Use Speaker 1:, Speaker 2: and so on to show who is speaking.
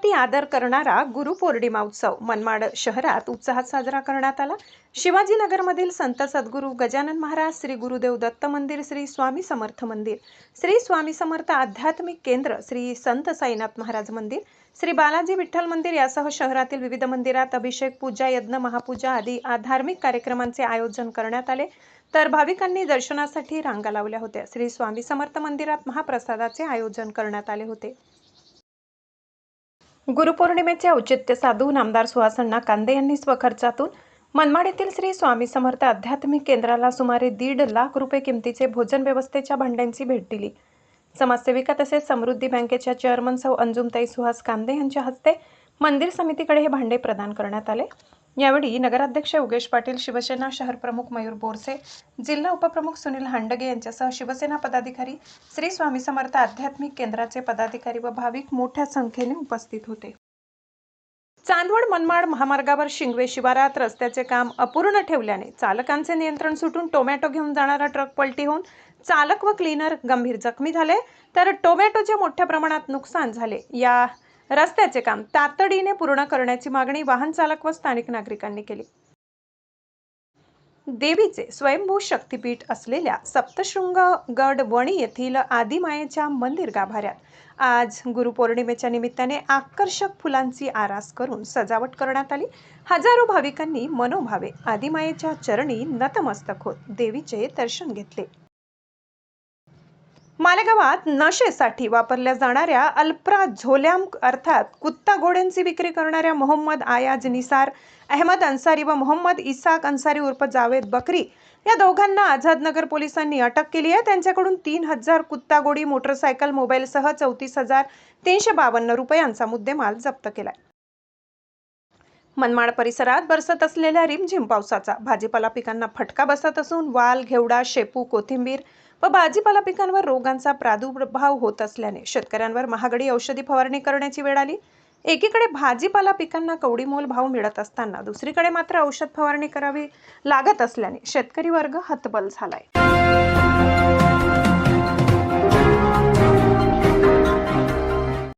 Speaker 1: गुरुप्रती आदर करणारा गुरुपौर्णिमा उत्सव मनमाड शहरात उत्साहात साजरा करण्यात आला। शिवाजीनगरमधील संत सद्गुरू गजानन महाराज, श्री गुरुदेव दत्त मंदिर, श्री स्वामी समर्थ मंदिर, श्री स्वामी समर्थ आध्यात्मिक केंद्र, श्री संत साईनाथ महाराज मंदिर, श्री बालाजी विठ्ठल मंदिर यासह शहरातील विविध मंदिरात अभिषेक, पूजा, यज्ञ, महापूजा आदी धार्मिक कार्यक्रमांचे आयोजन करण्यात आले। तर भाविकांनी दर्शनासाठी रांगा लावल्या होत्या। श्री स्वामी समर्थ मंदिरात महाप्रसादाचे आयोजन करण्यात आले होते। गुरुपौर्णिमेचे औचित्य साधून आमदार सुहास कांदे यांनी स्वखर्चातून मनमाड येथील श्री स्वामी समर्थ आध्यात्मिक केंद्राला सुमारे 1.5 लाख रुपये किमतीचे भोजन व्यवस्थेच्या भांड्यांची भेट दिली। समाजसेविका तसेच समृद्धी बँकेच्या चेअरमन सौ अंजुमताई सुहास कांदे यांच्या हस्ते मंदिर समितीकडे हे भांडे प्रदान करण्यात आले। यावेळी नगराध्यक्ष योगेश पाटील, शिवसेना शहर प्रमुख मयूर बोरसे, जिल्हा उपप्रमुख सुनील हांडगे यांच्यासह शिवसेना पदाधिकारी, श्री स्वामी समर्थ आध्यात्मिक केंद्राचे पदाधिकारी व भाविक मोठ्या संख्येने उपस्थित होते। चांदवड मनमाड महामार्गावर शिंगवे शिवारात रस्त्याचे काम अपूर्ण ठेवल्याने चालकांचे नियंत्रण सुटून टोमॅटो घेऊन जाणारा ट्रक पलटी होऊन चालक व क्लीनर गंभीर जखमी झाले, तर टोमॅटोचे मोठ्या प्रमाणात नुकसान झाले। या रस्त्याचे काम तातडीने पूर्ण करण्याची मागणी वाहन चालक व स्थानिक नागरिकांनी केली। देवीचे स्वयंभू शक्तीपीठ असलेल्या सप्तशृंग वणी येथील आदिमायेच्या मंदिर गाभाऱ्यात आज गुरुपौर्णिमेच्या निमित्ताने आकर्षक फुलांची आरास करून सजावट करण्यात आली। हजारो भाविकांनी मनोभावे आदिमायेच्या चरणी नतमस्तक होत देवीचे दर्शन घेतले। मालेगावात नशेसाठी वापरल्या जाणाऱ्या अल्प्राझोलॅम अर्थात कुत्ता घोड्यांची विक्री करणाऱ्या मोहम्मद आयाज निसार अहमद अन्सारी व मोहम्मद इसाक अन्सारी उर्फ जावेद बकरी या दोघांना आझादनगर पोलिसांनी अटक केली आहे। त्यांच्याकडून 3000 कुत्ता घोडी, मोटरसायकल, मोबाईलसह 34,352 रुपयांचा मुद्देमाल जप्त केलाय। मनमाड परिसरात बरसत असलेल्या रिमझिम पावसाचा भाजीपाला पिकांना फटका बसत असून वाल, घेवडा, शेपू, कोथिंबीर व भाजीपाला पिकांवर रोगांचा प्रादुर्भाव होत असल्याने शेतकऱ्यांवर महागडी औषधी फवारणी करण्याची वेळ आली। एकीकडे भाजीपाला पिकांना कवडीमोल भाव मिळत असताना दुसरीकडे मात्र औषध फवारणी करावी लागत असल्याने शेतकरी वर्ग हतबल झालाय।